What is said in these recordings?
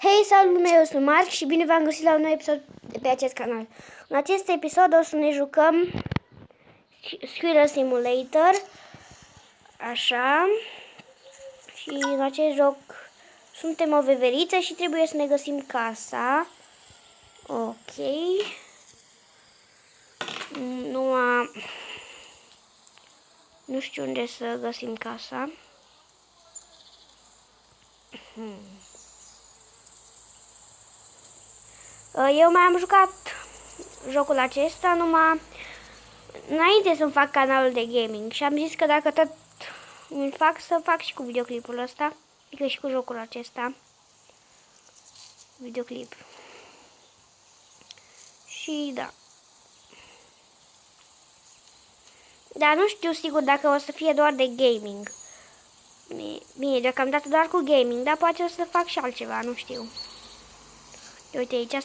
Hei, salut lume, eu sunt Marc și bine v-am găsit la un nou episod de pe acest canal. În acest episod o să ne jucăm Squirrel Simulator, așa, și în acest joc suntem o veveriță și trebuie să ne găsim casa. Ok. Nu știu unde să găsim casa. Eu mai am jucat jocul acesta numai înainte să-mi fac canalul de gaming și am zis că dacă tot îmi fac, să fac și cu videoclipul ăsta, adică și cu jocul acesta. Videoclip. Și da. Dar nu știu sigur dacă o să fie doar de gaming. Bine, deocamdată doar cu gaming, dar poate o să fac și altceva, nu știu. Uite aici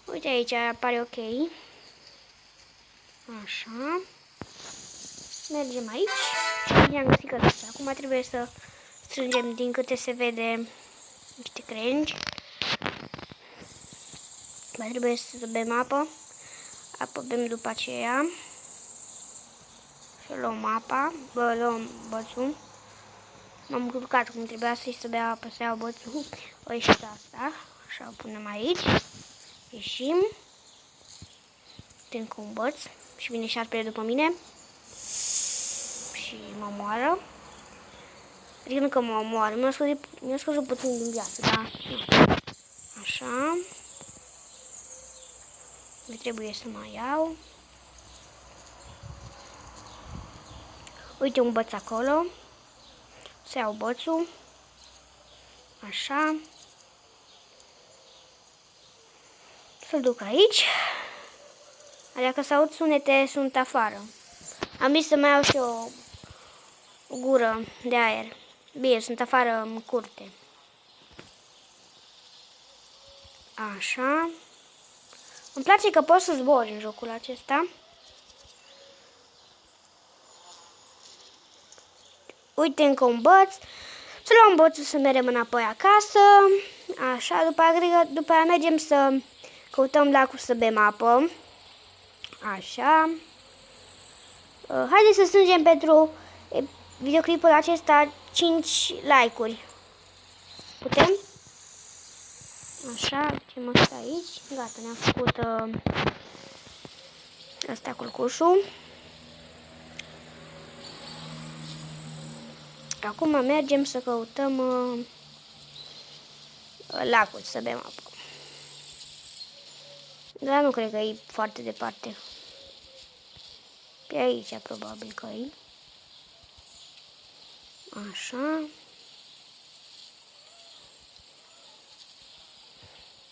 Uite aici apare ok. Așa. Mergem aici. Și am găsit căsuța. Acum trebuie să strângem din câte se vede niște crengi. Mai trebuie să bem apă. Apă bem după aceea. Și luăm apa. Luăm bățul. M-am culcat cum trebuia să bea apă, să iau bățul. O ieșit asta. Așa o punem aici. Ieșim. Tem cu un băț. Și vine șarpele după mine. Și mă omoară. Adică nu că mă omoară. Mi-a scăzut puțin din viață, da? Așa. Mi trebuie să mai iau. Uite un băț acolo. Să iau bățul. Așa. Să-l duc aici. Dacă se aud sunete, sunt afară. Am zis să mai iau și o gură de aer. Bine, sunt afară în curte. Așa. Îmi place că poți să zbori în jocul acesta. Uite încă un băț. Să luăm bățul să mergem înapoi acasă. Așa, după aia mergem să căutăm lacul să bem apă. Așa. Haideți să strângem pentru videoclipul acesta 5 like-uri. Putem? Așa, ducem asta aici. Gata, ne-am făcut asta culcușul. Acum mergem să căutăm lacul să bem apă. Dar nu cred că e foarte departe. Pe aici probabil că e. Așa.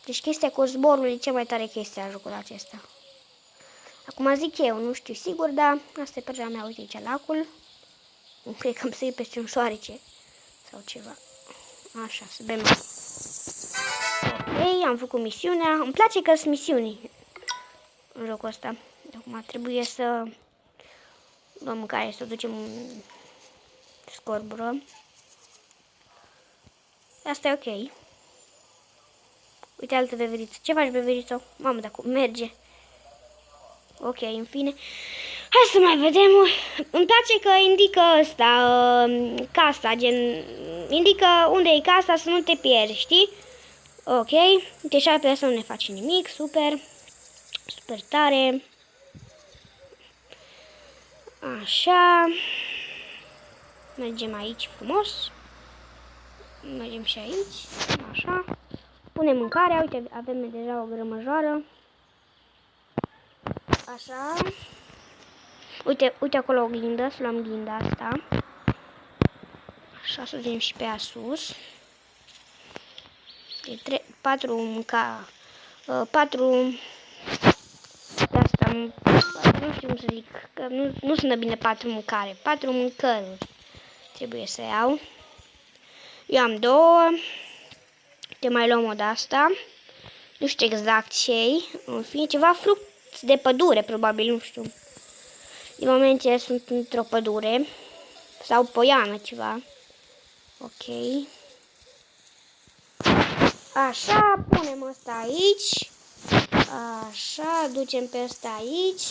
Deci chestia cu zborul e cea mai tare chestie a jocul acesta. Acum zic eu, nu știu sigur, dar asta e părerea mea. Uite aici lacul. Nu cred că am să iei peste un șoarece sau ceva. Așa, să bem. Ok, am făcut misiunea. Îmi place că sunt misiuni în jocul ăsta. Acum trebuie să luăm mâncare, să ducem în scorbură. Asta e ok. Uite altă veveriță. Ce faci, veveriță? Mamă, dacă merge. Ok, în fine. Hai să mai vedem. Îmi place că indică ăsta, casa, gen, indică unde e casa să nu te pierzi, știi? Ok, uite șarpele ăsta nu ne face nimic, super, super tare. Așa, mergem aici frumos, mergem și aici, așa, punem mâncarea, uite, avem deja o grămăjoară. Așa. Uite acolo o ghindă, să luăm ghinda asta. Așa, să vedem și pe ea sus. E 4 de asta, nu știu cum să zic, că nu sună bine 4 mâncare, 4 mâncăruri trebuie să iau. Eu am 2. Te mai luăm o de asta. Nu știu exact ce-i, în fine, ceva fruct de pădure, probabil, nu știu. Din moment ce sunt într-o pădure sau poiană, ceva. Ok. Așa, punem asta aici. Așa, ducem pe asta aici.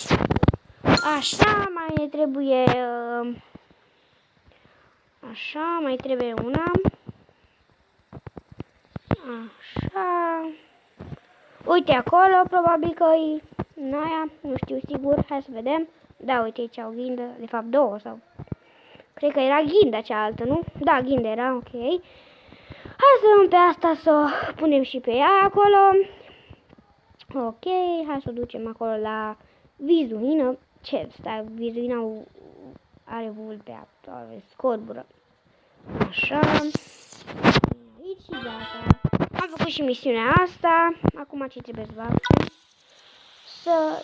Așa, mai ne trebuie... Așa, mai trebuie una. Așa. Uite acolo, probabil că e în aia, nu știu sigur, hai să vedem. Da, uite aici o ghindă, de fapt două sau... Cred că era ghinda cealaltă, nu? Da, ghinda era, ok. Hai să luăm pe asta, să o punem și pe ea acolo. Ok, hai să o ducem acolo la vizuină. Ce? Stai, vizuina are vulpea, are scorbură. Așa. Aici și gata. Am făcut și misiunea asta. Acum ce trebuie să facem?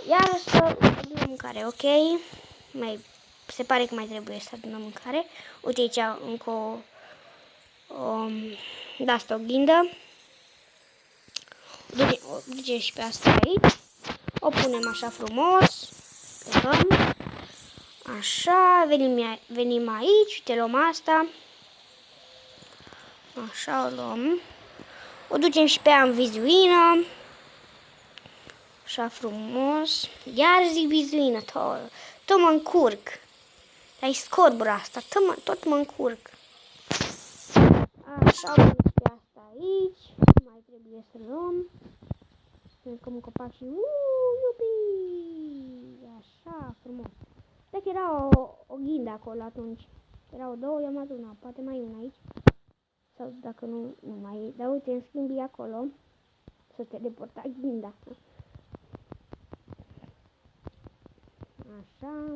Iar să adunăm mâncare, ok? Se pare că mai trebuie să adunăm mâncare. Uite aici încă de asta o ghindă. O ducem și pe asta aici. O punem așa frumos. Plecăm. Așa, venim aici, uite, luăm asta. Așa o luăm. O ducem și pe ea în vizuină. Așa frumos. Iar zic vizuină, tot mă încurc. Dar-i scorbura asta, tot mă încurc. Așa, o ducem pe asta aici. Mai trebuie să luăm. Să un copac și iubi! Așa, frumos. Dacă era o ghindă acolo atunci. Erau două, i-am adus una. Poate mai e una aici. Sau dacă nu mai e. Dar uite, în schimb e acolo. Să te deporta ghinda. Așa.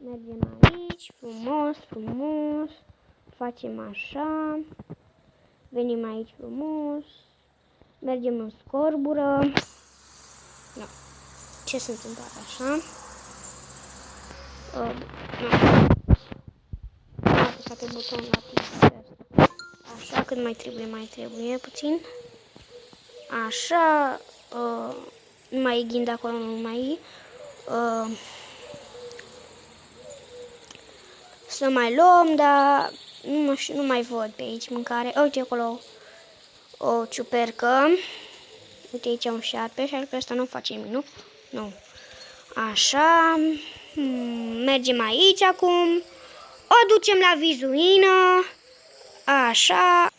Mergem aici. Frumos, frumos. Facem așa. Venim aici frumos. Mergem în scorbură. No. Ce se întâmplă așa? Nu. Am apăsat pe butonul la pista. Așa, cât mai trebuie puțin. Așa. Nu mai e ghindă acolo, nu mai e. Să mai luăm, dar nu mai văd pe aici mâncare. Uite acolo o ciupercă. Uite aici un șarpe ăsta nu face nimic, nu? Nu. Așa. Mergem aici acum. O ducem la vizuină. Așa.